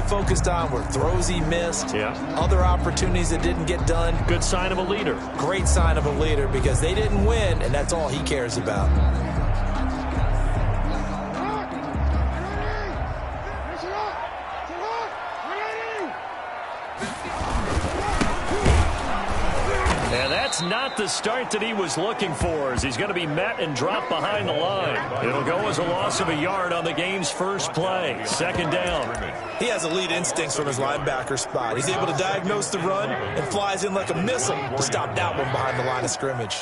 focused on were throws he missed, other opportunities that didn't get done. Good sign of a leader. Great sign of a leader because they didn't win, and that's all he cares about. And that's not the start that he was looking for, as he's going to be met and dropped behind the line. It'll go as a loss of a yard on the game's first play. Second down. He has elite instincts from his linebacker spot. He's able to diagnose the run and flies in like a missile to stop that one behind the line of scrimmage.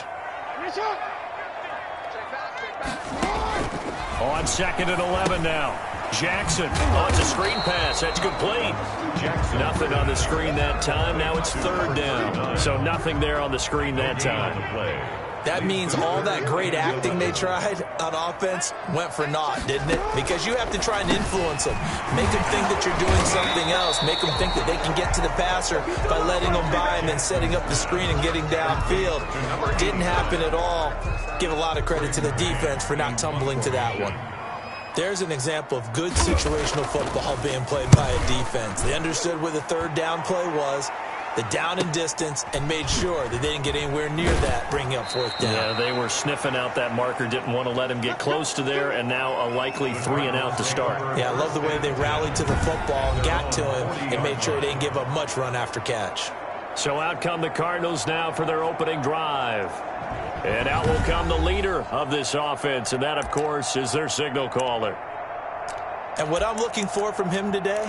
On 2nd and 11 now. Jackson, oh, it's a screen pass. That's complete. Jackson. Nothing on the screen that time. Now it's 3rd down. So nothing there on the screen that time. That means all that great acting they tried on offense went for naught, didn't it? Because you have to try and influence them. Make them think that you're doing something else. Make them think that they can get to the passer by letting them by and then setting up the screen and getting downfield. Didn't happen at all. Give a lot of credit to the defense for not tumbling to that one. There's an example of good situational football being played by a defense. They understood where the 3rd down play was, the down and distance, and made sure that they didn't get anywhere near that, bringing up 4th down. Yeah, they were sniffing out that marker, didn't want to let him get close to there, and now a likely 3 and out to start. Yeah, I love the way they rallied to the football and got to him and made sure they didn't give up much run after catch. So out come the Cardinals now for their opening drive. And out will come the leader of this offense, and that, of course, is their signal caller. And what I'm looking for from him today,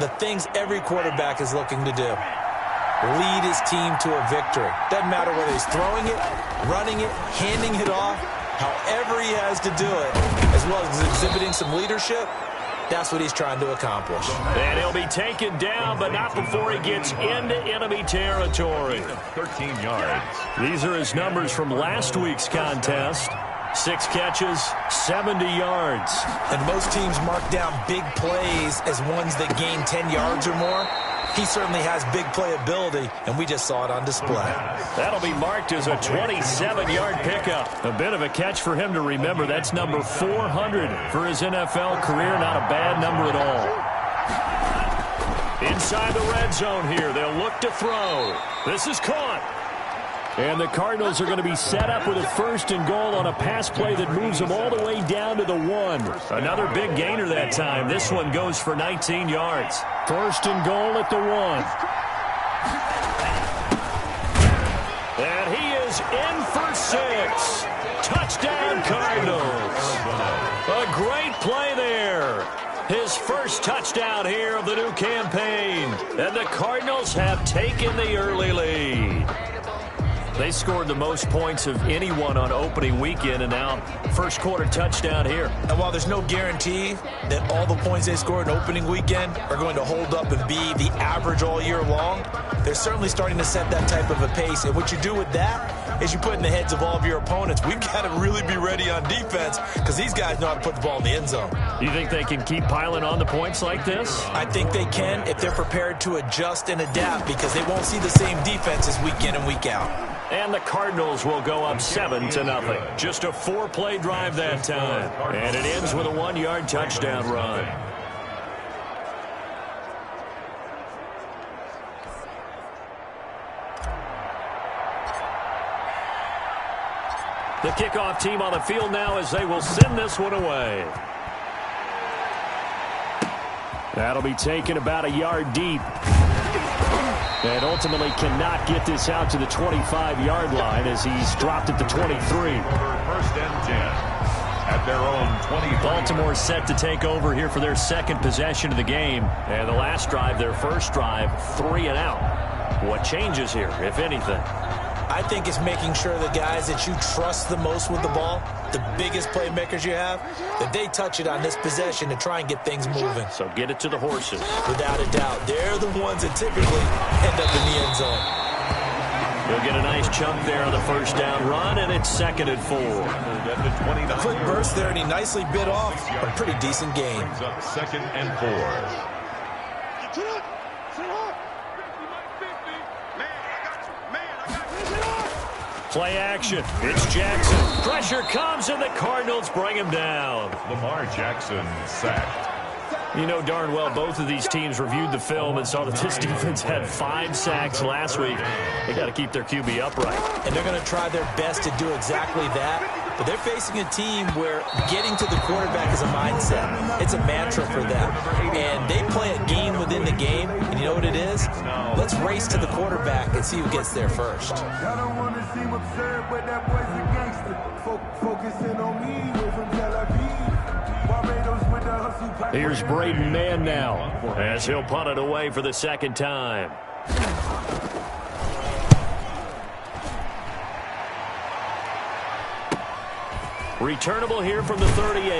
the things every quarterback is looking to do. Lead his team to a victory. Doesn't matter whether he's throwing it, running it, handing it off, however he has to do it, as well as exhibiting some leadership. That's what he's trying to accomplish. And he'll be taken down, but not before he gets into enemy territory. 13 yards. These are his numbers from last week's contest. 6 catches, 70 yards. And most teams mark down big plays as ones that gain 10 yards or more. He certainly has big playability, and we just saw it on display. That'll be marked as a 27-yard pickup. A bit of a catch for him to remember. That's number 400 for his NFL career. Not a bad number at all. Inside the red zone here. They'll look to throw. This is caught. And the Cardinals are going to be set up with a 1st and goal on a pass play that moves them all the way down to the 1. Another big gainer that time. This one goes for 19 yards. 1st and goal at the 1. And he is in for 6. Touchdown, Cardinals. A great play there. His first touchdown here of the new campaign. And the Cardinals have taken the early lead. They scored the most points of anyone on opening weekend, and now first quarter touchdown here. And while there's no guarantee that all the points they scored in opening weekend are going to hold up and be the average all year long, they're certainly starting to set that type of a pace. And what you do with that is you put in the heads of all of your opponents, we've got to really be ready on defense because these guys know how to put the ball in the end zone. You think they can keep piling on the points like this? I think they can if they're prepared to adjust and adapt because they won't see the same defenses week in and week out. And the Cardinals will go up 7-0. Just a 4-play drive that time. And it ends with a 1-yard touchdown run. The kickoff team on the field now as they will send this one away. That'll be taken about a yard deep. And ultimately cannot get this out to the 25-yard line as he's dropped at the 23. 1st and 10 at their own 20. Baltimore set to take over here for their second possession of the game. And the last drive, their first drive, 3 and out. What changes here, if anything? I think it's making sure the guys that you trust the most with the ball, the biggest playmakers you have, that they touch it on this possession to try and get things moving. So get it to the horses. Without a doubt. They're the ones that typically end up in the end zone. You'll get a nice chunk there on the first down run, and it's 2nd and 4. A quick burst there, and he nicely bit off a pretty decent gain. 2nd and 4. Play action. It's Jackson. Pressure comes, and the Cardinals bring him down. Lamar Jackson sacked. You know darn well both of these teams reviewed the film and saw that this defense had 5 sacks last week. They got to keep their QB upright. And they're going to try their best to do exactly that. But they're facing a team where getting to the quarterback is a mindset. It's a mantra for them. And they play a game within the game. And you know what it is? Let's race to the quarterback and see who gets there first. I don't want to seem absurd, but that boy's a gangster. Focusing on me, we're from Tel Aviv. Barbados with the hustle. Here's Braden Mann now as he'll punt it away for the second time. Returnable here from the 38.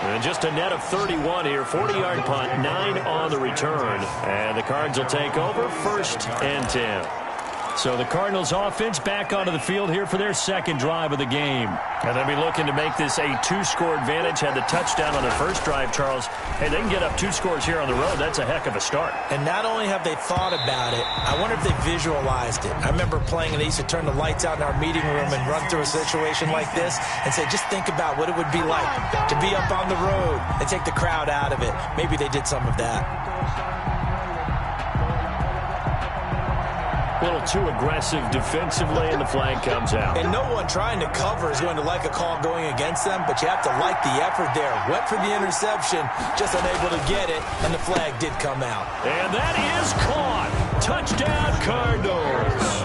And just a net of 31 here. 40-yard punt, 9 on the return. And the Cards will take over, 1st and 10. So the Cardinals offense back onto the field here for their second drive of the game. And they'll be looking to make this a 2-score advantage. Had the touchdown on their first drive, Charles. Hey, they can get up 2 scores here on the road. That's a heck of a start. And not only have they thought about it, I wonder if they visualized it. I remember playing and they used to turn the lights out in our meeting room and run through a situation like this and say, just think about what it would be like to be up on the road and take the crowd out of it. Maybe they did some of that. A little too aggressive defensively, and the flag comes out. And no one trying to cover is going to like a call going against them, but you have to like the effort there. Went for the interception, just unable to get it, and the flag did come out. And that is caught. Touchdown, Cardinals.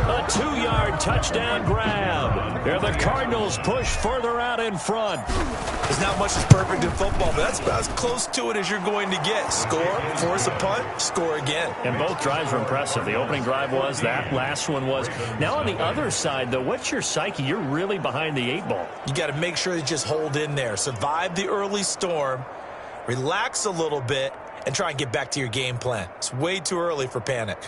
A 2-yard touchdown grab. Here the Cardinals push further out in front. There's not much that's perfect in football, but that's about as close to it as you're going to get. Score, force a punt, score again. And both drives were impressive. The opening drive was, that last one was. Now on the other side, though, what's your psyche? You're really behind the 8 ball. You got to make sure you just hold in there. Survive the early storm, relax a little bit, and try and get back to your game plan. It's way too early for panic.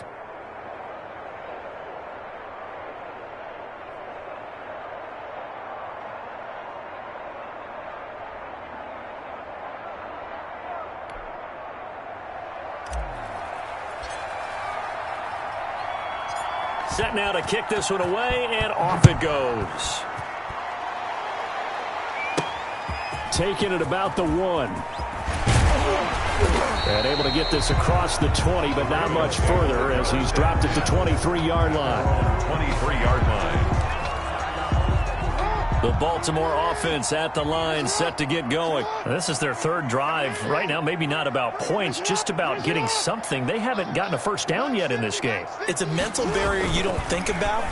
Set now to kick this one away, and off it goes. Taking it about the 1. And able to get this across the 20, but not much further as he's dropped at the 23-yard line. 23-yard line. The Baltimore offense at the line, set to get going. This is their 3rd drive. Right now, maybe not about points, just about getting something. They haven't gotten a first down yet in this game. It's a mental barrier you don't think about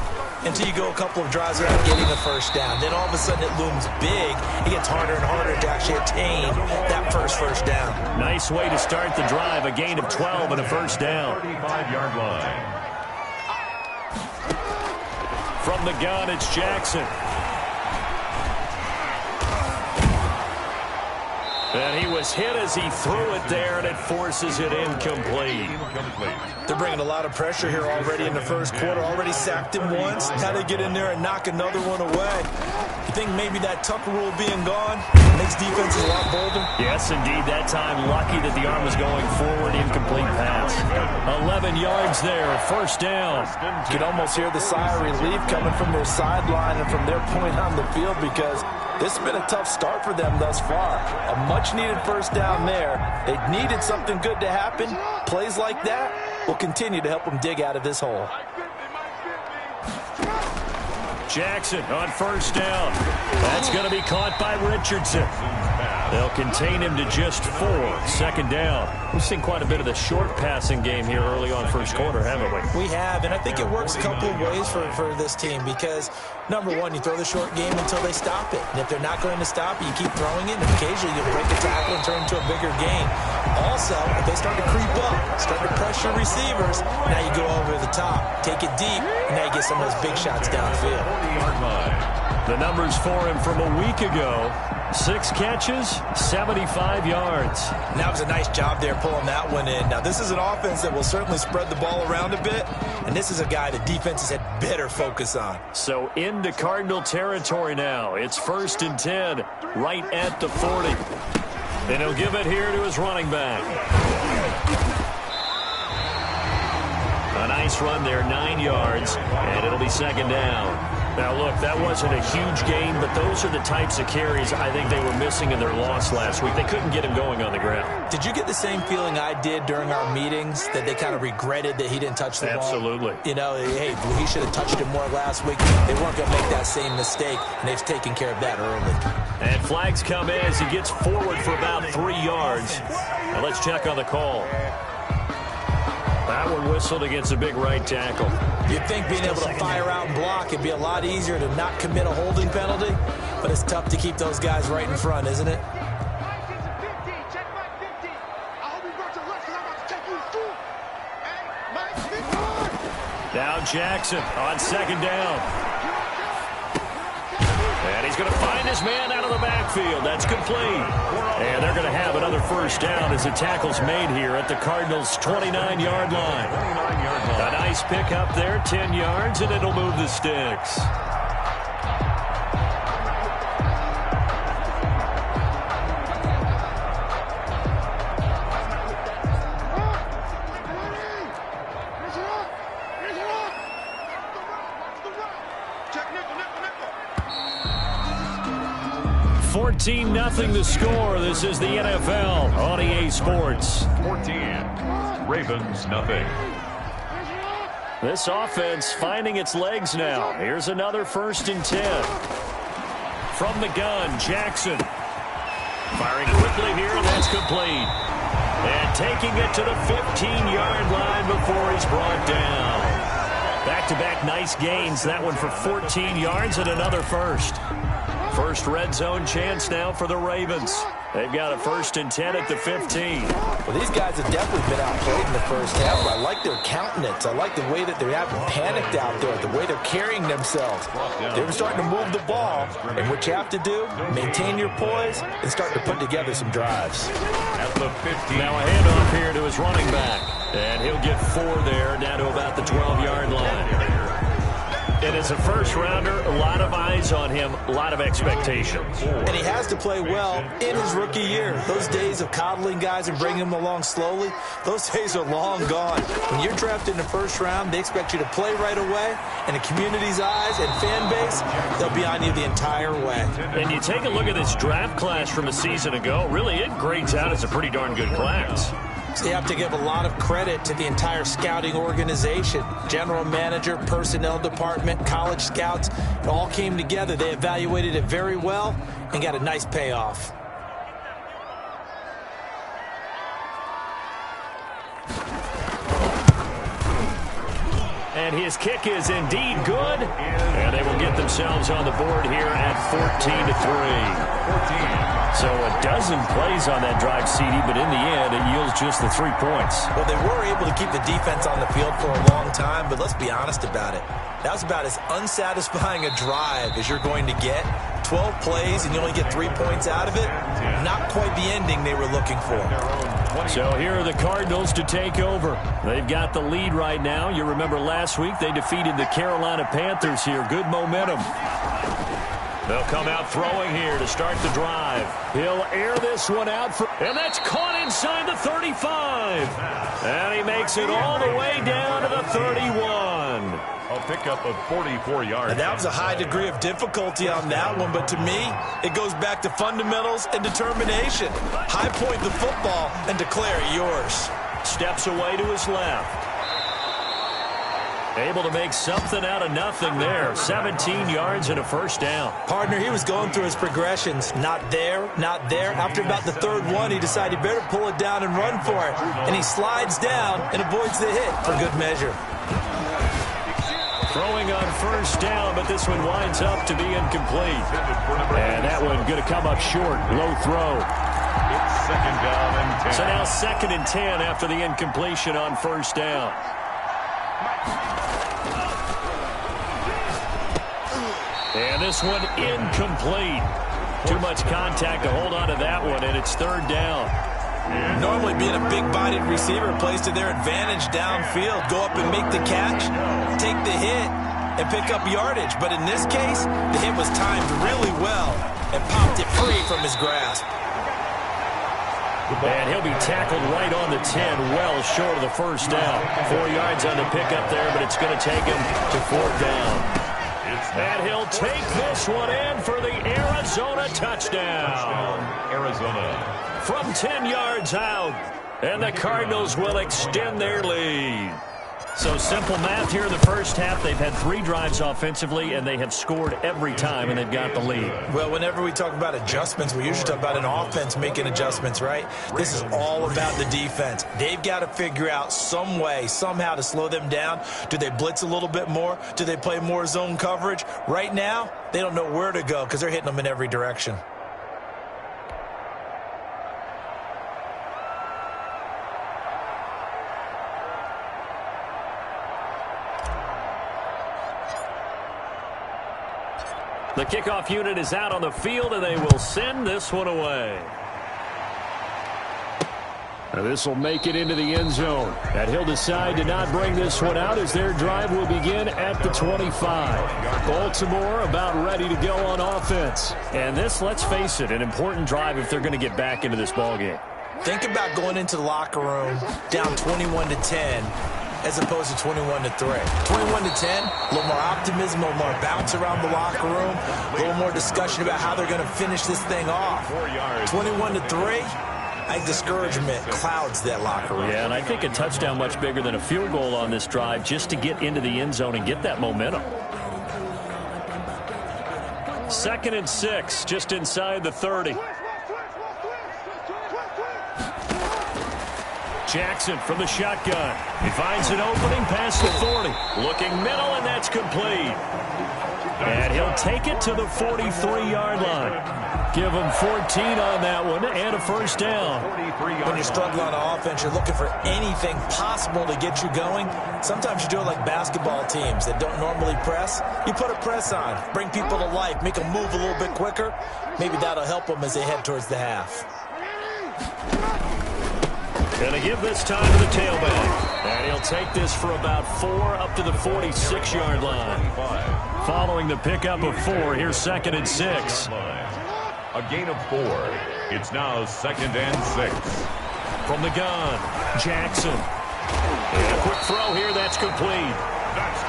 until you go a couple of drives without getting a first down. Then all of a sudden it looms big. It gets harder and harder to actually attain that first down. Nice way to start the drive. A gain of 12 and a first down. 35-yard line. From the gun, it's Jackson. And he was hit as he threw it there, and it forces it incomplete. They're bringing a lot of pressure here already in the first quarter. Already sacked him once. Now they get in there and knock another one away. You think maybe that Tucker rule being gone makes defenses a lot bolder? Yes, indeed. That time, lucky that the arm was going forward. Incomplete pass. 11 yards there. First down. You can almost hear the sigh of relief coming from their sideline and from their point on the field because this has been a tough start for them thus far. A much-needed first down there. They needed something good to happen. Plays like that will continue to help them dig out of this hole. Jackson on first down. That's going to be caught by Richardson. They'll contain him to just 4. Second down. We've seen quite a bit of the short passing game here early on first quarter, haven't we? We have, and I think it works a couple of ways for this team because, number one, you throw the short game until they stop it. And if they're not going to stop it, you keep throwing it, and occasionally you'll break a tackle and turn into a bigger gain. Also, if they start to creep up, start to pressure receivers, now you go over the top, take it deep, and now you get some of those big shots downfield. 40-yard line. The numbers for him from a week ago. 6 catches, 75 yards. And that was a nice job there pulling that one in. Now, this is an offense that will certainly spread the ball around a bit, and this is a guy the defenses had better focus on. So into Cardinal territory now. It's 1st and 10, right at the 40. And he'll give it here to his running back. A nice run there, 9 yards, and it'll be second down. Now, look, that wasn't a huge gain, but those are the types of carries I think they were missing in their loss last week. They couldn't get him going on the ground. Did you get the same feeling I did during our meetings, that they kind of regretted that he didn't touch the ball? Absolutely. You know, hey, he should have touched it more last week. They weren't going to make that same mistake, and they've taken care of that early. And flags come in as he gets forward for about 3 yards. Now let's check on the call. That one whistled against a big right tackle. You'd think being able to fire out and block would be a lot easier to not commit a holding penalty, but it's tough to keep those guys right in front, isn't it? Now Jackson on second down. And he's going to find his man out of the backfield. That's complete. And they're going to have another first down as the tackle's made here at the Cardinals' 29-yard line. A nice pickup there, 10 yards, and it'll move the sticks. Nothing the score. This is the NFL on EA Sports. 14. Ravens, nothing. This offense finding its legs now. Here's another 1st and 10. From the gun, Jackson. Firing quickly here, and that's complete. And taking it to the 15-yard line before he's brought down. Back-to-back nice gains. That one for 14 yards and another first. First red zone chance now for the Ravens. They've got a 1st and 10 at the 15. Well, these guys have definitely been outplayed in the first half, but I like their countenance. I like the way that they haven't panicked out there, the way they're carrying themselves. They're starting to move the ball, and what you have to do, maintain your poise and start to put together some drives. At the 15. Now a handoff here to his running back, and he'll get 4 there, down to about the 12-yard line. And as a first-rounder, a lot of eyes on him, a lot of expectations. And he has to play well in his rookie year. Those days of coddling guys and bringing them along slowly, those days are long gone. When you're drafted in the first round, they expect you to play right away, and the community's eyes and fan base, they'll be on you the entire way. And you take a look at this draft class from a season ago, really it grades out as a pretty darn good class. So you have to give a lot of credit to the entire scouting organization. General manager, personnel department, college scouts, it all came together. They evaluated it very well and got a nice payoff. And his kick is indeed good. And they will get themselves on the board here at 14-3. 14. So a dozen plays on that drive, CD, but in the end, it yields just the 3 points. Well, they were able to keep the defense on the field for a long time, but let's be honest about it. That was about as unsatisfying a drive as you're going to get. 12 plays and you only get 3 points out of it. Not quite the ending they were looking for. So here are the Cardinals to take over. They've got the lead right now. You remember last week they defeated the Carolina Panthers here. Good momentum. They'll come out throwing here to start the drive. He'll air this one out, and that's caught inside the 35. And he makes it all the way down to the 31. A pickup of 44 yards. And that was a high degree of difficulty on that one, but to me, it goes back to fundamentals and determination. High point the football and declare it yours. Steps away to his left. Able to make something out of nothing there. 17 yards and a first down. Partner, he was going through his progressions. Not there, not there. After about the third one, he decided he better pull it down and run for it. And he slides down and avoids the hit for good measure. Throwing on first down, but this one winds up to be incomplete. And that one going to come up short. Low throw. It's 2nd down and 10. So now 2nd and 10 after the incompletion on first down. And this one incomplete. Too much contact to hold on to that one, and it's 3rd down. Normally being a big-bodied receiver plays to their advantage downfield. Go up and make the catch, take the hit, and pick up yardage. But in this case, the hit was timed really well and popped it free from his grasp. And he'll be tackled right on the 10, well short of the first down. 4 yards on the pickup there, but it's going to take him to 4th down. It's And he'll take this one in for the Arizona touchdown. Arizona. From 10 yards out. And the Cardinals will extend their lead. So simple math here in the first half. They've had 3 drives offensively, and they have scored every time, and they've got the lead. Well, whenever we talk about adjustments, we usually talk about an offense making adjustments, right? This is all about the defense. They've got to figure out some way, somehow to slow them down. Do they blitz a little bit more? Do they play more zone coverage? Right now, they don't know where to go because they're hitting them in every direction. The kickoff unit is out on the field, and they will send this one away. Now this will make it into the end zone. And he'll decide to not bring this one out as their drive will begin at the 25. Baltimore about ready to go on offense. And this, let's face it, an important drive if they're going to get back into this ballgame. Think about going into the locker room down 21-10. As opposed to 21-3. 21-10, a little more optimism, a little more bounce around the locker room, a little more discussion about how they're going to finish this thing off. 21-3, I think discouragement clouds that locker room. Yeah, and I think a touchdown much bigger than a field goal on this drive just to get into the end zone and get that momentum. 2nd and 6, just inside the 30. Jackson from the shotgun. He finds an opening past the 40. Looking middle, and that's complete. And he'll take it to the 43-yard line. Give him 14 on that one and a first down. When you're struggling on offense, you're looking for anything possible to get you going. Sometimes you do it like basketball teams that don't normally press. You put a press on, bring people to life, make them move a little bit quicker. Maybe that'll help them as they head towards the half. Going to give this time to the tailback. And he'll take this for about 4 up to the 46-yard line. Following the pickup of 4, here's 2nd and 6. A gain of 4. It's now 2nd and 6. From the gun, Jackson. And a quick throw here, that's complete.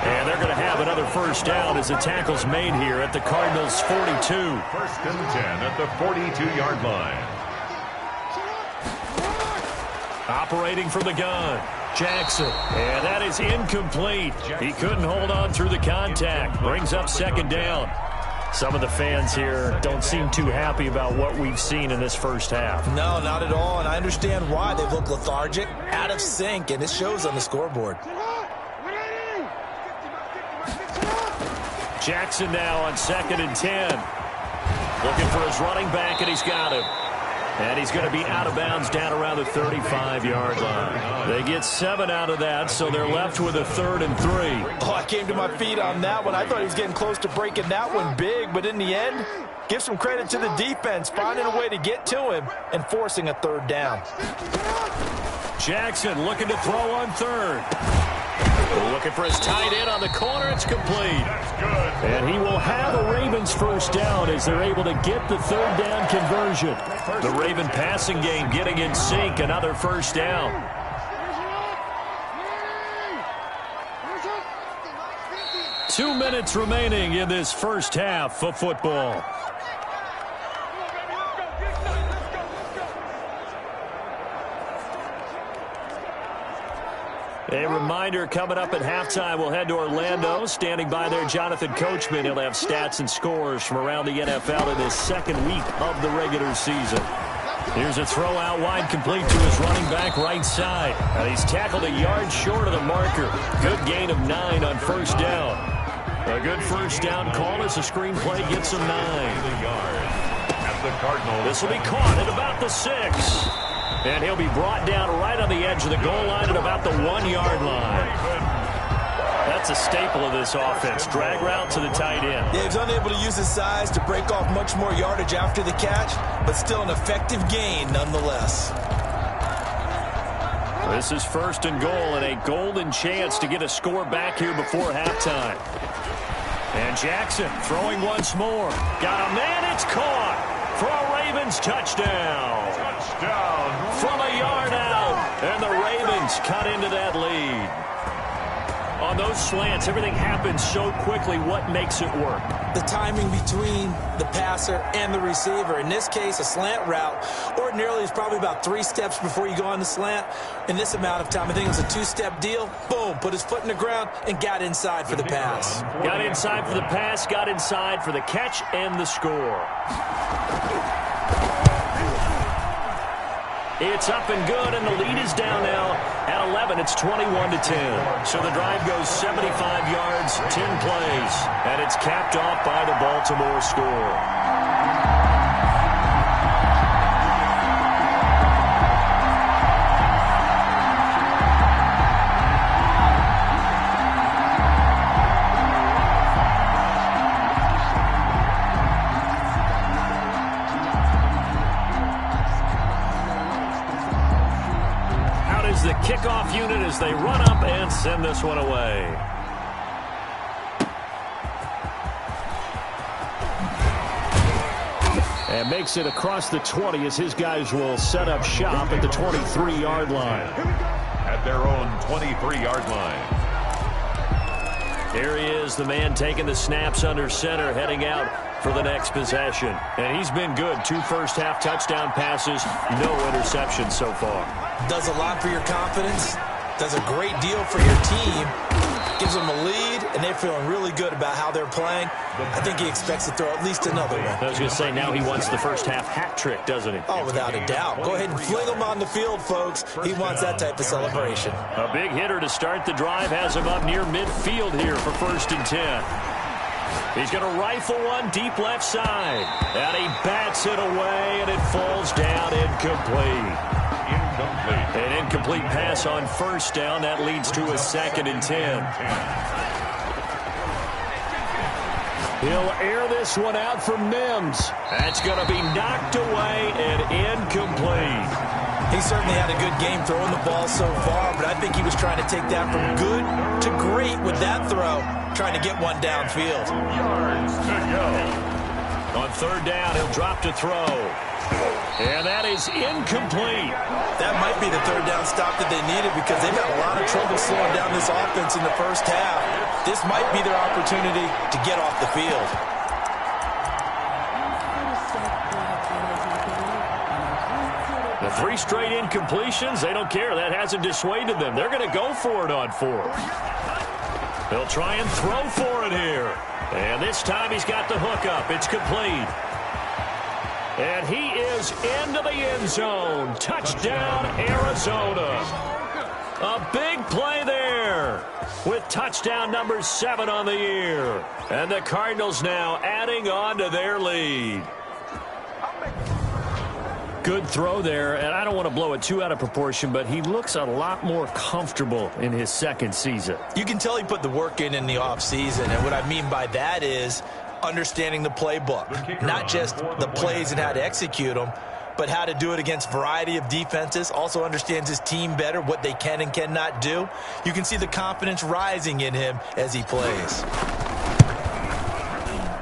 And they're going to have another first down as the tackle's made here at the Cardinals' 42. 1st and 10 at the 42-yard line. Operating from the gun, Jackson. And that is incomplete. He couldn't hold on through the contact. Brings up 2nd down. Some of the fans here don't seem too happy about what we've seen in this first half. No, not at all, and I understand why. They've looked lethargic, out of sync, and it shows on the scoreboard. Jackson now on 2nd and 10. Looking for his running back, and he's got him. And he's going to be out of bounds down around the 35-yard line. They get 7 out of that, so they're left with a 3rd and 3. Oh, I came to my feet on that one. I thought he was getting close to breaking that one big, but in the end, give some credit to the defense, finding a way to get to him and forcing a 3rd down. Jackson looking to throw on 3rd. Looking for his tight end on the corner. It's complete. That's good. And he will have a Ravens first down as they're able to get the 3rd down conversion. The Raven passing game getting in sync. Another first down. Two minutes remaining in this first half of football. A reminder, coming up at halftime, we'll head to Orlando. Standing by there, Jonathan Coachman. He'll have stats and scores from around the NFL in this 2nd week of the regular season. Here's a throw out wide, complete to his running back right side. And he's tackled a yard short of the marker. Good gain of 9 on first down. A good first down call as the screenplay gets him 9. This will be caught at about the 6. And he'll be brought down right on the edge of the goal line at about the 1-yard line. That's a staple of this offense. Drag route to the tight end. Yeah, he was unable to use his size to break off much more yardage after the catch, but still an effective gain nonetheless. This is 1st and goal and a golden chance to get a score back here before halftime. And Jackson throwing once more. Got a man, it's caught for a Ravens touchdown. From a yard out, and the Ravens cut into that lead. On those slants, everything happens so quickly. What makes it work? The timing between the passer and the receiver. In this case, a slant route ordinarily is probably about 3 steps before you go on the slant. In this amount of time, I think it was a 2-step deal. Boom, put his foot in the ground and got inside for the pass. Got inside for the pass, got inside for the catch and the score. It's up and good, and the lead is down now at 11. It's 21-10. So the drive goes 75 yards, 10 plays, and it's capped off by the Baltimore score. The kickoff unit as they run up and send this one away. And makes it across the 20 as his guys will set up shop at the 23-yard line. At their own 23-yard line. Here he is, the man taking the snaps under center, heading out for the next possession. And he's been good. 2 first-half touchdown passes, no interceptions so far. Does a lot for your confidence, does a great deal for your team, gives them a lead, and they're feeling really good about how they're playing. I think he expects to throw at least another one. I was going to say, now he wants the first-half hat trick, doesn't he? Oh, without a doubt. Go ahead and fling him on the field, folks. He wants that type of celebration. A big hitter to start the drive has him up near midfield here for 1st and 10. He's going to rifle one deep left side. And he bats it away, and it falls down incomplete. An incomplete pass on 1st down. That leads to a 2nd and 10. He'll air this one out for Mims. That's going to be knocked away and incomplete. He certainly had a good game throwing the ball so far, but I think he was trying to take that from good to great with that throw, trying to get one downfield. 2 yards to go. On 3rd down, he'll drop to throw. And that is incomplete. That might be the 3rd down stop that they needed because they've had a lot of trouble slowing down this offense in the first half. This might be their opportunity to get off the field. The 3 straight incompletions, they don't care. That hasn't dissuaded them. They're going to go for it on 4th. They'll try and throw for it here. And this time he's got the hook up. It's complete. And he is into the end zone. Touchdown, Arizona. A big play there with touchdown number 7 on the year. And the Cardinals now adding on to their lead. Good throw there, and I don't want to blow it too out of proportion, but he looks a lot more comfortable in his 2nd season. You can tell he put the work in the offseason, and what I mean by that is understanding the playbook, not just the plays and how to execute them, but how to do it against a variety of defenses. Also understands his team better, what they can and cannot do. You can see the confidence rising in him as he plays.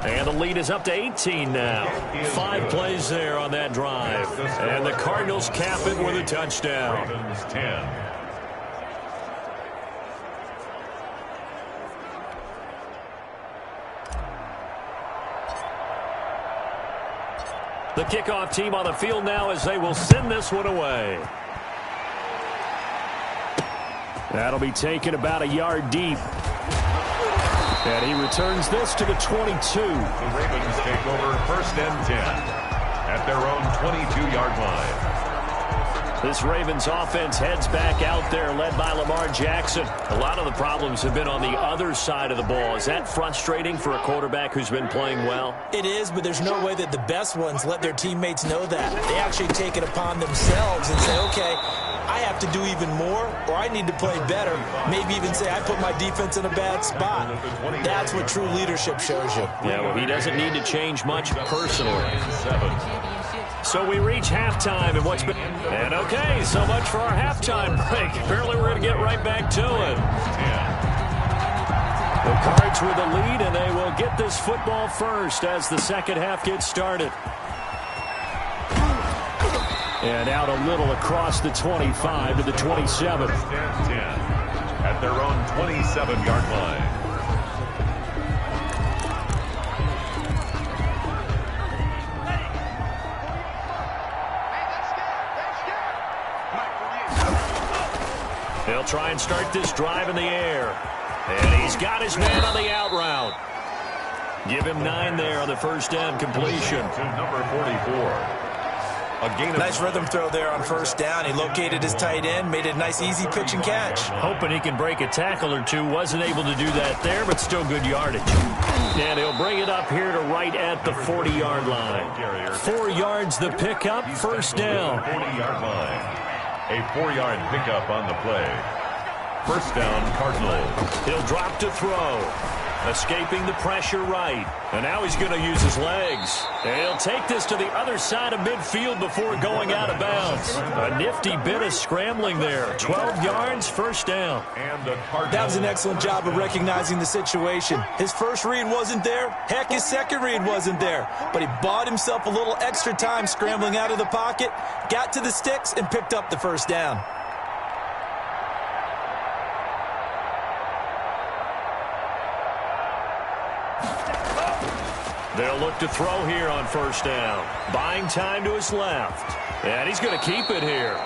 And the lead is up to 18 now. 5 plays there on that drive. And the Cardinals cap it with a touchdown. Ravens 10. The kickoff team on the field now as they will send this one away. That'll be taken about a yard deep. And he returns this to the 22. The Ravens take over 1st and 10 at their own 22-yard line. This Ravens offense heads back out there, led by Lamar Jackson. A lot of the problems have been on the other side of the ball. Is that frustrating for a quarterback who's been playing well? It is, but there's no way that the best ones let their teammates know that. They actually take it upon themselves and say, okay, I have to do even more, or I need to play better. Maybe even say I put my defense in a bad spot. That's what true leadership shows you. Yeah, well, he doesn't need to change much personally. So we reach halftime, and what's been... And okay, so much for our halftime break. Apparently we're going to get right back to it. The Cards with the lead, and they will get this football first as the 2nd half gets started. And out a little across the 25 to the 27. at their own 27-yard line. They'll try and start this drive in the air. And he's got his man on the out route. Give him 9 there on the first down completion. To number 44. Nice rhythm throw there on first down. He located his tight end, made it a nice easy pitch and catch. Hoping he can break a tackle or two. Wasn't able to do that there, but still good yardage. And he'll bring it up here to right at the 40-yard line. 4 yards the pickup, first down. 40-yard line. A 4-yard pickup on the play. First down, Cardinals. He'll drop to throw. Escaping the pressure right. And now he's going to use his legs. And he'll take this to the other side of midfield before going out of bounds. A nifty bit of scrambling there. 12 yards, first down. That was an excellent job of recognizing the situation. His first read wasn't there. Heck, his second read wasn't there. But he bought himself a little extra time scrambling out of the pocket, got to the sticks, and picked up the first down. They'll look to throw here on first down. Buying time to his left. And he's going to keep it here.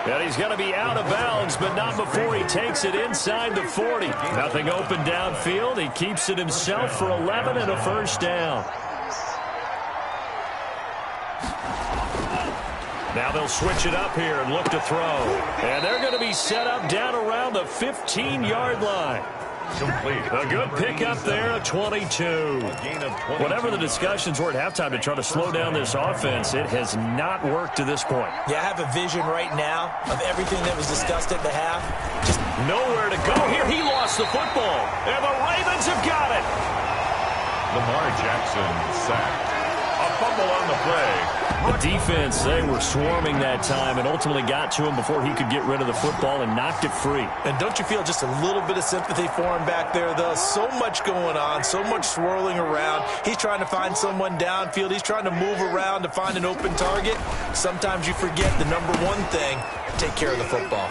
And he's going to be out of bounds, but not before he takes it inside the 40. Nothing open downfield. He keeps it himself for 11 and a first down. Now they'll switch it up here and look to throw. And they're going to be set up down around the 15-yard line. A good pickup there, a 22. Whatever the discussions were at halftime to try to slow down this offense, it has not worked to this point. Yeah, I have a vision right now of everything that was discussed at the half. Just nowhere to go here. He lost the football, and the Ravens have got it. Lamar Jackson sacked. A fumble on the play. The defense, they were swarming that time and ultimately got to him before he could get rid of the football and knocked it free. And don't you feel just a little bit of sympathy for him back there, though? So much going on, so much swirling around. He's trying to find someone downfield. He's trying to move around to find an open target. Sometimes you forget the number one thing, take care of the football.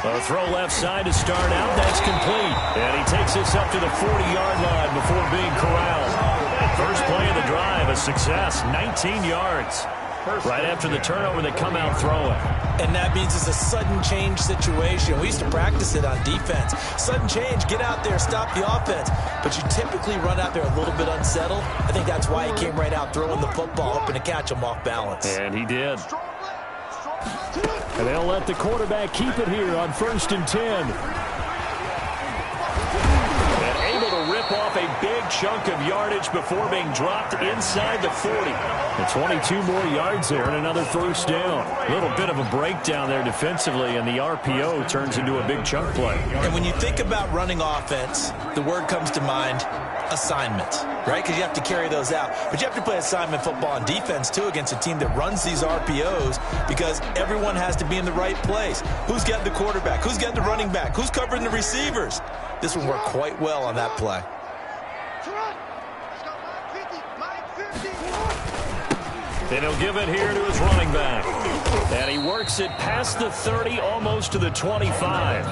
A throw left side to start out. That's complete. And he takes this up to the 40-yard line before being corralled. First play of the drive, a success, 19 yards. Right after the turnover, they come out throwing. And that means it's a sudden change situation. We used to practice it on defense. Sudden change, get out there, stop the offense. But you typically run out there a little bit unsettled. I think that's why he came right out throwing the football, hoping to catch him off balance. And he did. And they'll let the quarterback keep it here on 1st and 10. Rip off a big chunk of yardage before being dropped inside the 40. And 22 more yards there and another first down. A little bit of a breakdown there defensively, and the RPO turns into a big chunk play. And when you think about running offense, the word comes to mind, assignment, right? Because you have to carry those out. But you have to play assignment football on defense, too, against a team that runs these RPOs because everyone has to be in the right place. Who's got the quarterback? Who's got the running back? Who's covering the receivers? This one worked quite well on that play. And he'll give it here to his running back. And he works it past the 30, almost to the 25.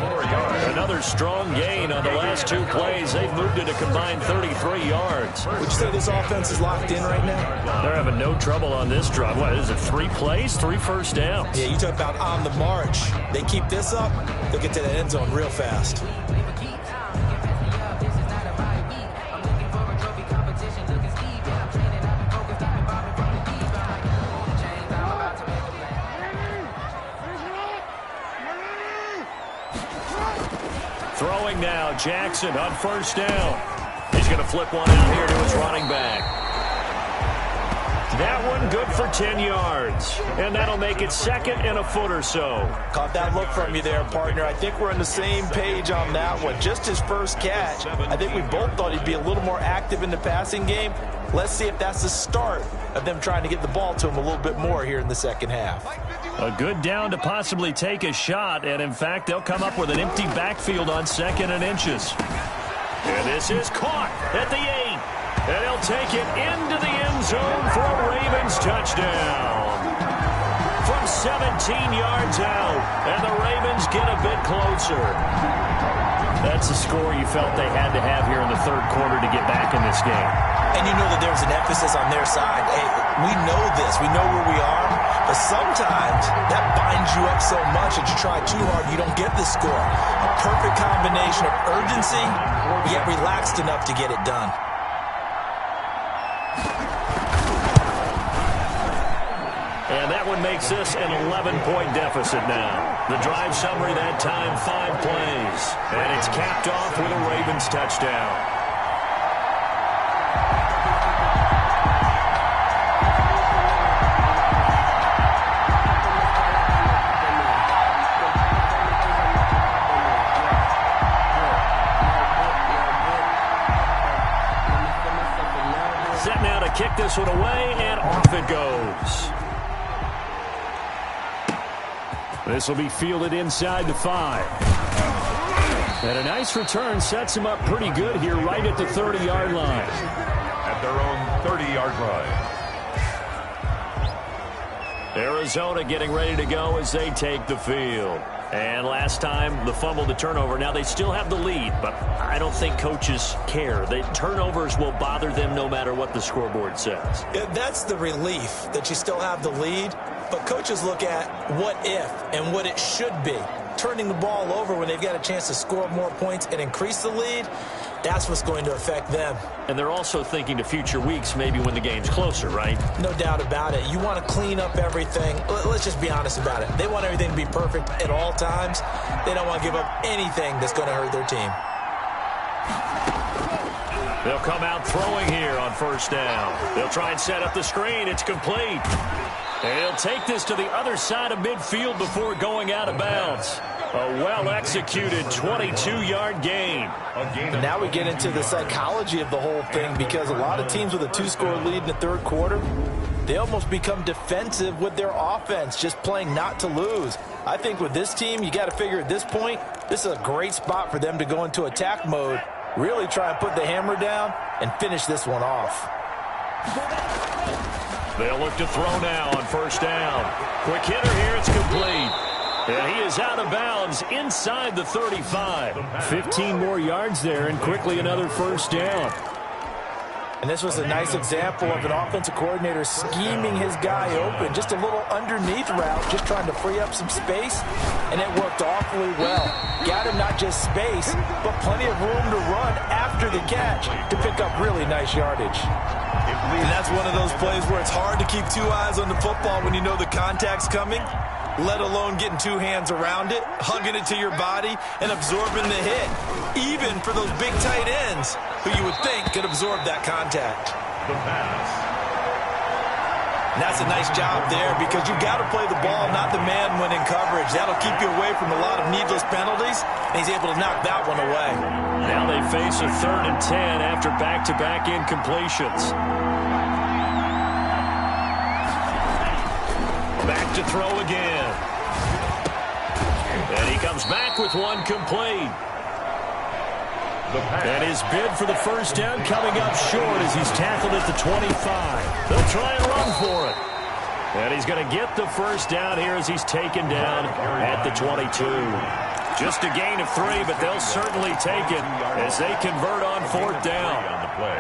Another strong gain on the last 2 plays. They've moved it a combined 33 yards. Would you say this offense is locked in right now? They're having no trouble on this drive. What is it, 3 plays, 3 first downs? Yeah, you talk about on the march. They keep this up, they'll get to the end zone real fast. Throwing now, Jackson on first down. He's going to flip one out here to his running back. That one good for 10 yards. And that'll make it 2nd and a foot or so. Caught that look from you there, partner. I think we're on the same page on that one. Just his first catch. I think we both thought he'd be a little more active in the passing game. Let's see if that's the start of them trying to get the ball to him a little bit more here in the second half. A good down to possibly take a shot, and in fact, they'll come up with an empty backfield on 2nd and inches. And this is caught at the 8. And he'll take it into the end zone for a Ravens touchdown. from 17 yards out, and the Ravens get a bit closer. That's a score you felt they had to have here in the third quarter to get back in this game. And you know that there's an emphasis on their side. Hey, we know this. We know where we are. But sometimes that binds you up so much that you try too hard, you don't get the score. A perfect combination of urgency, yet relaxed enough to get it done. And that one makes this an 11-point deficit now. The drive summary that time, 5 plays. And it's capped off with a Ravens touchdown. Set now to kick this one away, and off it goes. This will be fielded inside the 5. And a nice return sets him up pretty good here right at the 30-yard line. At their own 30-yard line. Arizona getting ready to go as they take the field. And last time, the fumble, the turnover. Now they still have the lead, but I don't think coaches care. The turnovers will bother them no matter what the scoreboard says. Yeah, that's the relief, that you still have the lead. But coaches look at what if and what it should be. Turning the ball over when they've got a chance to score more points and increase the lead, that's what's going to affect them. And they're also thinking to future weeks, maybe when the game's closer, right? No doubt about it. You want to clean up everything. Let's just be honest about it. They want everything to be perfect at all times. They don't want to give up anything that's going to hurt their team. They'll come out throwing here on first down. They'll try and set up the screen. It's complete. And he'll take this to the other side of midfield before going out of bounds. A well-executed 22-yard gain. And now we get into the psychology of the whole thing, because a lot of teams with a 2-score lead in the third quarter, they almost become defensive with their offense, just playing not to lose. I think with this team, you got to figure at this point, this is a great spot for them to go into attack mode, really try and put the hammer down and finish this one off. They'll look to throw now on first down. Quick hitter here, it's complete. And he is out of bounds inside the 35. 15 more yards there, and quickly another first down. And this was a nice example of an offensive coordinator scheming his guy open. Just a little underneath route, just trying to free up some space, and it worked awfully well. Got him not just space, but plenty of room to run after the catch to pick up really nice yardage. And that's one of those plays where it's hard to keep two eyes on the football when you know the contact's coming, let alone getting two hands around it, hugging it to your body, and absorbing the hit, even for those big tight ends who you would think could absorb that contact. The pass. And that's a nice job there, because you've got to play the ball, not the man when in coverage. That'll keep you away from a lot of needless penalties, and he's able to knock that one away. Now they face a 3rd and 10 after back-to-back incompletions. Back to throw again. And he comes back with one complete. And his bid for the first down coming up short as he's tackled at the 25. They'll try and run for it. And he's going to get the first down here as he's taken down at the 22. Just a gain of 3, but they'll certainly take it as they convert on 4th down.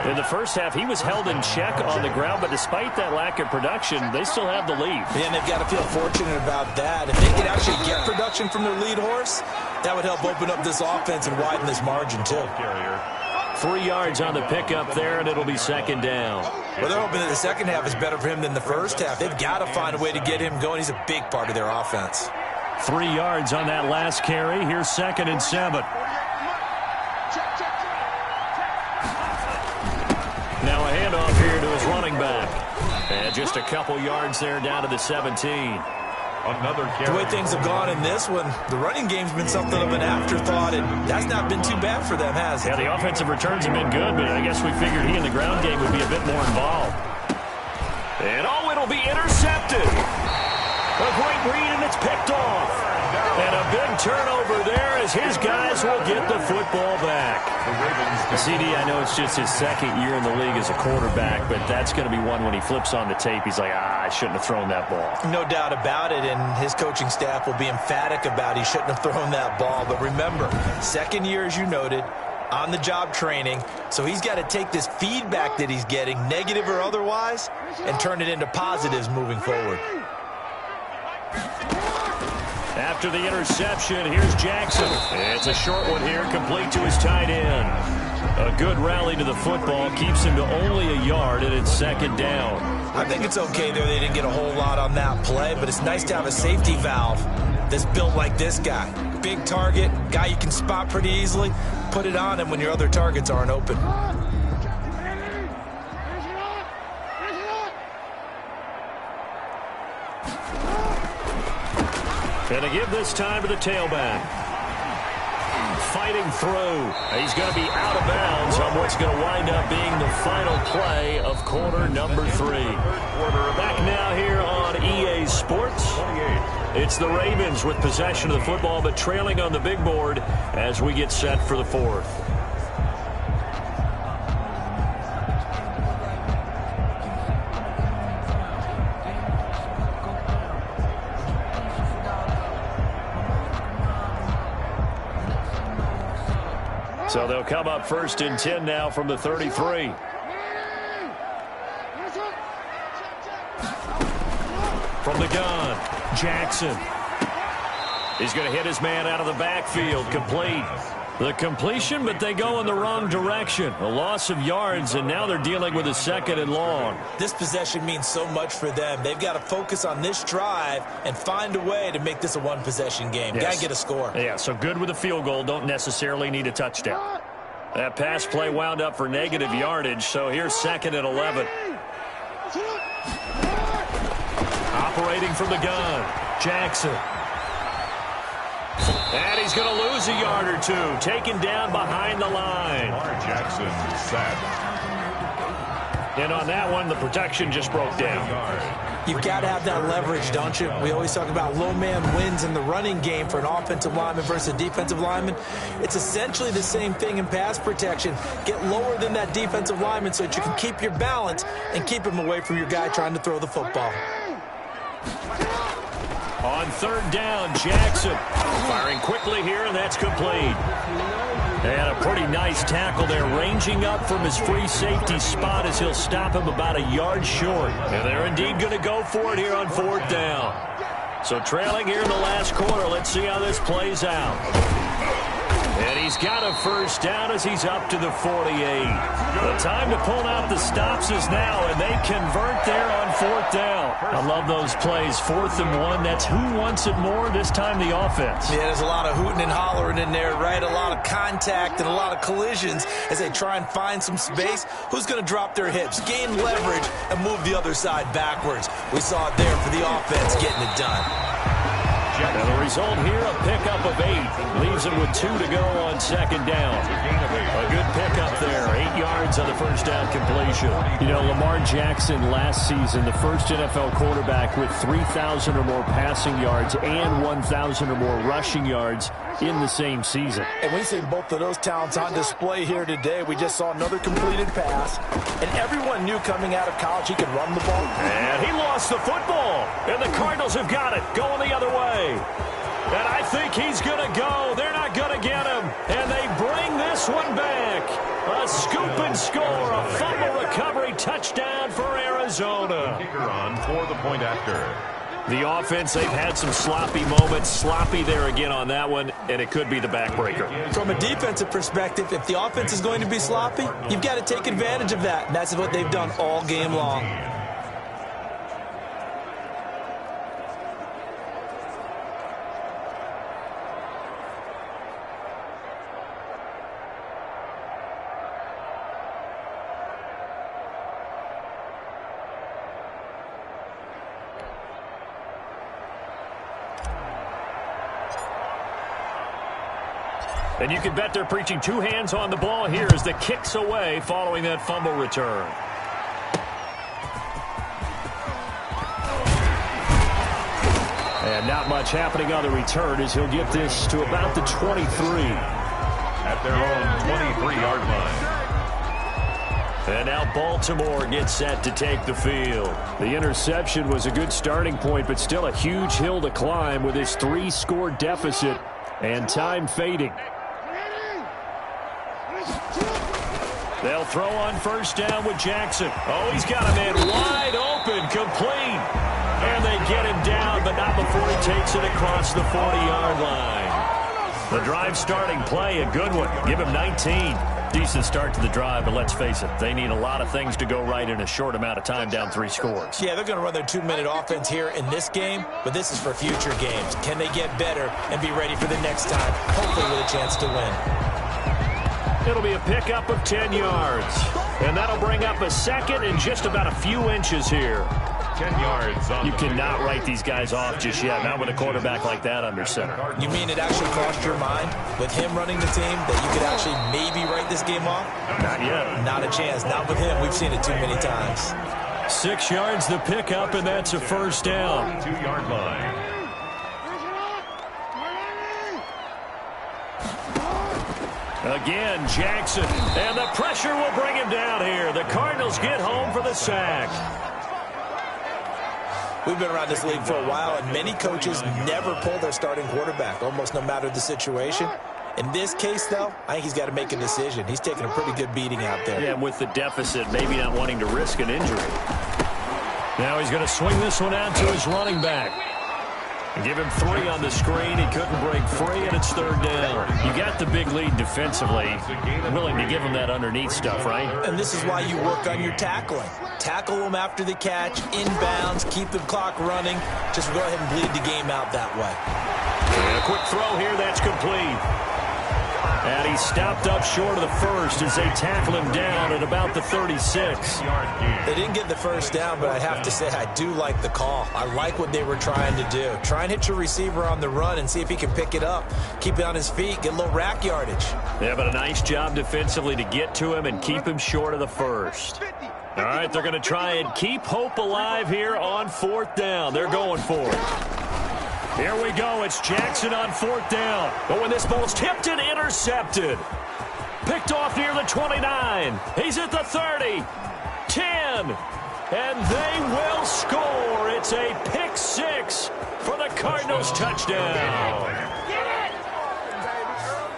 In the first half, he was held in check on the ground, but despite that lack of production, they still have the lead. And they've got to feel fortunate about that. If they could actually get production from their lead horse, that would help open up this offense and widen this margin, too. 3 yards on the pickup there, and it'll be 2nd down. Well, they're hoping that the second half is better for him than the first half. They've got to find a way to get him going. He's a big part of their offense. 3 yards on that last carry. Here's 2nd and 7. Now a handoff here to his running back. And just a couple yards there down to the 17. Another carry. The way things have gone in this one, the running game's been something of an afterthought, and that's not been too bad for them, has it? Yeah, the offensive returns have been good, but I guess we figured he in the ground game would be a bit more involved. And it'll be intercepted. A great read, and it's picked off. And a big turnover there as his guys will get the football back. CD, I know it's just his second year in the league as a quarterback, but that's going to be one when he flips on the tape, he's like, I shouldn't have thrown that ball. No doubt about it, and his coaching staff will be emphatic about he shouldn't have thrown that ball. But remember, second year, as you noted, on-the-job training, so he's got to take this feedback that he's getting, negative or otherwise, and turn it into positives moving forward. After the interception, here's Jackson. It's a short one here, complete to his tight end. A good rally to the football keeps him to only a yard, and it's second down. I think it's okay there they didn't get a whole lot on that play, but it's nice to have a safety valve that's built like this guy. Big target, guy you can spot pretty easily. Put it on him when your other targets aren't open. And to give this time to the tailback. Fighting through. He's going to be out of bounds on what's going to wind up being the final play of quarter number 3. Back now here on EA Sports. It's the Ravens with possession of the football, but trailing on the big board as we get set for the fourth. So they'll come up 1st and 10 now from the 33. From the gun, Jackson. He's going to hit his man out of the backfield, complete. The completion, but they go in the wrong direction. A loss of yards, and now they're dealing with a 2nd and long. This possession means so much for them. They've got to focus on this drive and find a way to make this a one-possession game. Yes. Got to get a score. Yeah, so good with a field goal. Don't necessarily need a touchdown. That pass play wound up for negative yardage, so here's 2nd and 11. Operating from the gun, Jackson. And he's going to lose a yard or two. Taken down behind the line. Jackson sacked. And on that one, the protection just broke down. You've got to have that leverage, don't you? We always talk about low man wins in the running game for an offensive lineman versus a defensive lineman. It's essentially the same thing in pass protection. Get lower than that defensive lineman so that you can keep your balance and keep him away from your guy trying to throw the football. On 3rd down, Jackson firing quickly here, and that's complete. And a pretty nice tackle there, ranging up from his free safety spot as he'll stop him about a yard short. And they're indeed going to go for it here on 4th down. So trailing here in the last quarter, let's see how this plays out. And he's got a 1st down as he's up to the 48. The time to pull out the stops is now, and they convert there on 4th down. I love those plays. 4th and 1. That's who wants it more, this time the offense. Yeah, there's a lot of hooting and hollering in there, right? A lot of contact and a lot of collisions as they try and find some space. Who's going to drop their hips, gain leverage, and move the other side backwards? We saw it there for the offense getting it done. And the result here, a pickup of 8. Leaves him with 2 to go on 2nd down. A good pickup there. 8 yards on the 1st down completion. You know, Lamar Jackson last season, the first NFL quarterback with 3,000 or more passing yards and 1,000 or more rushing yards in the same season. And we see both of those talents on display here today. We just saw another completed pass. And everyone knew coming out of college he could run the ball. And he lost the football. And the Cardinals have got it, going the other way. And I think he's going to go. They're not going to get him. And they bring this one back. A scoop and score. A fumble recovery touchdown for Arizona. Kicker on for the point after. The offense, they've had some sloppy moments. Sloppy there again on that one, and it could be the backbreaker. From a defensive perspective, if the offense is going to be sloppy, you've got to take advantage of that. And that's what they've done all game long. And you can bet they're preaching 2 hands on the ball here as the kick's away following that fumble return. And not much happening on the return as he'll get this to about the 23. At their own 23-yard line. And now Baltimore gets set to take the field. The interception was a good starting point, but still a huge hill to climb with his 3-score deficit and time fading. They'll throw on first down with Jackson. Oh, he's got a man wide open, complete. And they get him down, but not before he takes it across the 40-yard line. The drive starting play, a good one. Give him 19. Decent start to the drive, but let's face it, they need a lot of things to go right in a short amount of time, down 3 scores. Yeah, they're going to run their 2-minute offense here in this game, but this is for future games. Can they get better and be ready for the next time, hopefully with a chance to win? It'll be a pickup of 10 yards, and that'll bring up a second and just about a few inches here. 10 yards on You cannot write these guys off just yet, not with a quarterback like that under center. You mean it actually crossed your mind with him running the team that you could actually maybe write this game off? Not yet. Not a chance. Not with him. We've seen it too many times. 6 yards the pickup, and that's a first down. 2-yard line. Again, Jackson, and the pressure will bring him down here. The Cardinals get home for the sack. We've been around this league for a while, and many coaches never pull their starting quarterback, almost no matter the situation. In this case, though, I think he's got to make a decision. He's taking a pretty good beating out there. Yeah, and with the deficit, maybe not wanting to risk an injury. Now he's going to swing this one out to his running back. Give him 3 on the screen. He couldn't break free, and it's third down. You got the big lead defensively. Willing to give him that underneath stuff, right? And this is why you work on your tackling. Tackle them after the catch, inbounds, keep the clock running. Just go ahead and bleed the game out that way. And a quick throw here, that's complete. And he stopped up short of the first as they tackle him down at about the 36. They didn't get the first down, but I have to say I do like the call. I like what they were trying to do. Try and hit your receiver on the run and see if he can pick it up. Keep it on his feet, get a little rack yardage. Yeah, but a nice job defensively to get to him and keep him short of the first. All right, they're going to try and keep hope alive here on 4th down. They're going for it. Here we go. It's Jackson on 4th down. But when this ball's tipped and intercepted. Picked off near the 29. He's at the 30. 10. And they will score. It's a pick 6 for the Cardinals touchdown.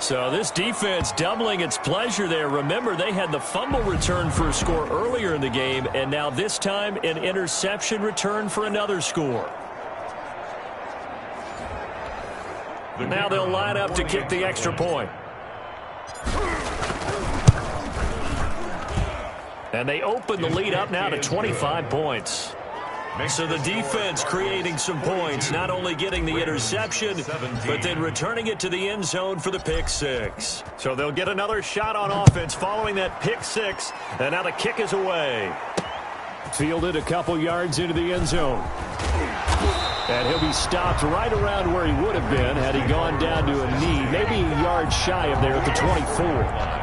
So this defense doubling its pleasure there. Remember, they had the fumble return for a score earlier in the game, and now this time an interception return for another score. Now they'll line up to kick the extra point. And they open the lead up now to 25 points. So the defense creating some points, not only getting the interception, but then returning it to the end zone for the pick 6. So they'll get another shot on offense following that pick 6, and now the kick is away. Fielded a couple yards into the end zone. And he'll be stopped right around where he would have been had he gone down to a knee, maybe a yard shy of there at the 24.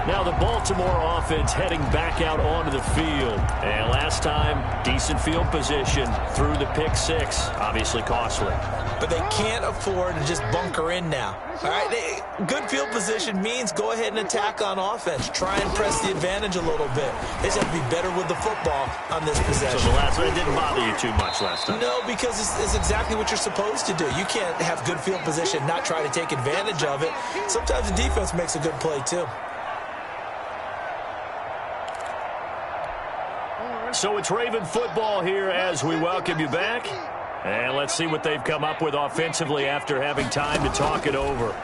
Now the Baltimore offense heading back out onto the field. And last time, decent field position through the pick 6. Obviously costly. But they can't afford to just bunker in now. All right, good field position means go ahead and attack on offense. Try and press the advantage a little bit. They just have to be better with the football on this possession. So the last one didn't bother you too much last time? No, because it's exactly what you're supposed to do. You can't have good field position, not try to take advantage of it. Sometimes the defense makes a good play too. So it's Raven football here as we welcome you back. And let's see what they've come up with offensively after having time to talk it over.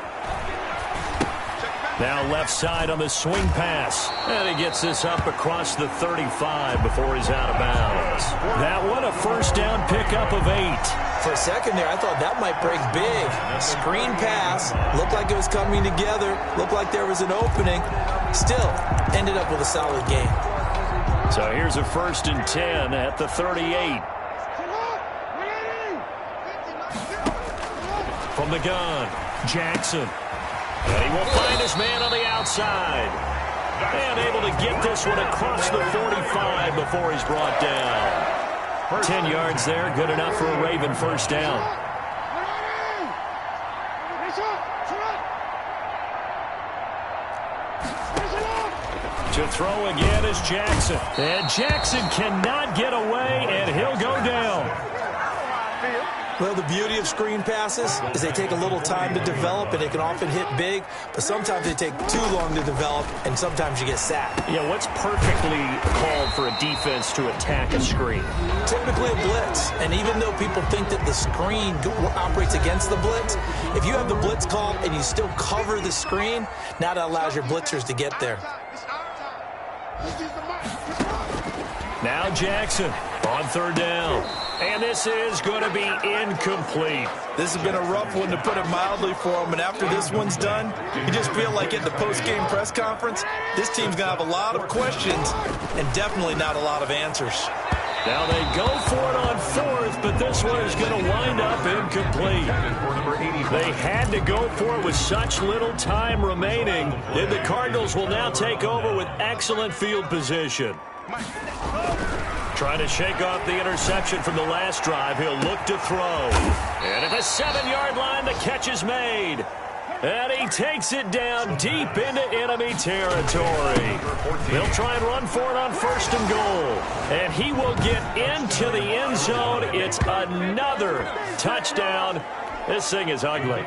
Now left side on the swing pass. And he gets this up across the 35 before he's out of bounds. That one a first down pickup of 8. For a second there, I thought that might break big. Screen pass. Looked like it was coming together. Looked like there was an opening. Still, ended up with a solid game. So here's a 1st and 10 at the 38. From the gun, Jackson. And he will find his man on the outside. And able to get this one across the 45 before he's brought down. 10 yards there, good enough for a Raven first down. To throw again is Jackson. And Jackson cannot get away, and he'll go down. Well, the beauty of screen passes is they take a little time to develop, and they can often hit big, but sometimes they take too long to develop, and sometimes you get sacked. Yeah, what's perfectly called for a defense to attack a screen? Typically a blitz, and even though people think that the screen operates against the blitz, if you have the blitz called and you still cover the screen, now that allows your blitzers to get there. Now Jackson on third down. And this is going to be incomplete. This has been a rough one, to put it mildly, for him. And after this one's done, you just feel like at the post-game press conference, this team's going to have a lot of questions and definitely not a lot of answers. Now they go for it on fourth, but this one is going to wind up incomplete. They had to go for it with such little time remaining. And the Cardinals will now take over with excellent field position. Trying to shake off the interception from the last drive. He'll look to throw. And at the 7-yard line, the catch is made. And he takes it down deep into enemy territory. They'll try and run for it on first and goal. And he will get into the end zone. It's another touchdown. This thing is ugly.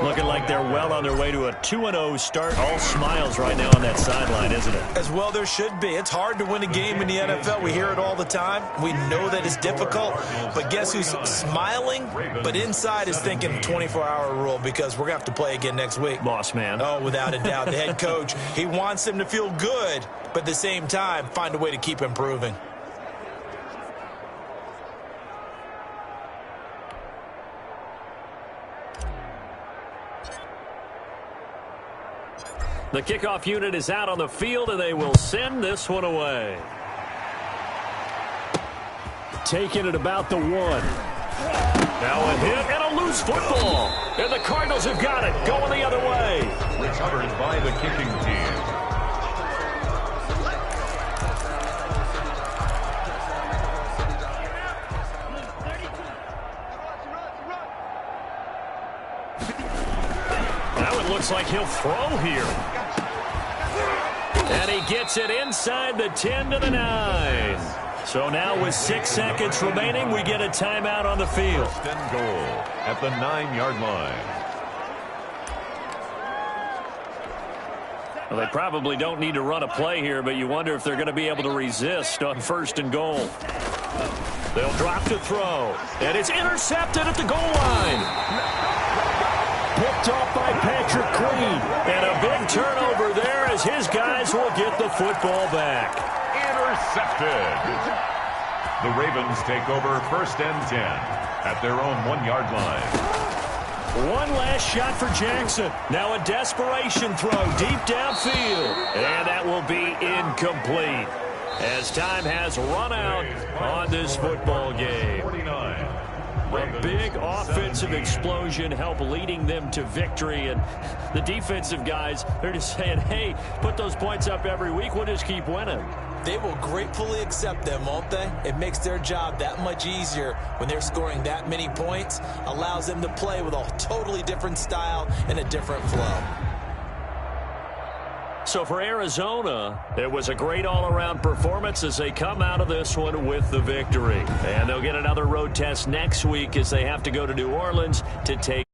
Looking like they're well on their way to a 2-0 start. All smiles right now on that sideline, isn't it? As well there should be. It's hard to win a game in the NFL. We hear it all the time. We know that it's difficult. But guess who's smiling? But inside is thinking 24-hour rule, because we're going to have to play again next week. Boss man. Oh, without a doubt. The head coach, he wants them to feel good, but at the same time, find a way to keep improving. The kickoff unit is out on the field, and they will send this one away. Taking it about the 1. Now a hit and a loose football. And the Cardinals have got it, going the other way. Recovered by the kicking team. Now it looks like he'll throw here. And he gets it inside the 10 to the 9. So now with 6 seconds remaining, we get a timeout on the field. First and goal at the 9-yard line. Well, they probably don't need to run a play here, but you wonder if they're going to be able to resist on first and goal. They'll drop to throw. And it's intercepted at the goal line. Picked off by Patrick Queen. And a big turnover there as his guys will get the football back. Intercepted. The Ravens take over first and 10 at their own 1-yard line. One last shot for Jackson. Now a desperation throw deep downfield. And that will be incomplete as time has run out on this football game. 49. A big offensive explosion helped leading them to victory, and the defensive guys, they're just saying, hey, put those points up every week, we'll just keep winning. They will gratefully accept them, won't they? It makes their job that much easier when they're scoring that many points, allows them to play with a totally different style and a different flow. So for Arizona, it was a great all-around performance as they come out of this one with the victory. And they'll get another road test next week as they have to go to New Orleans to take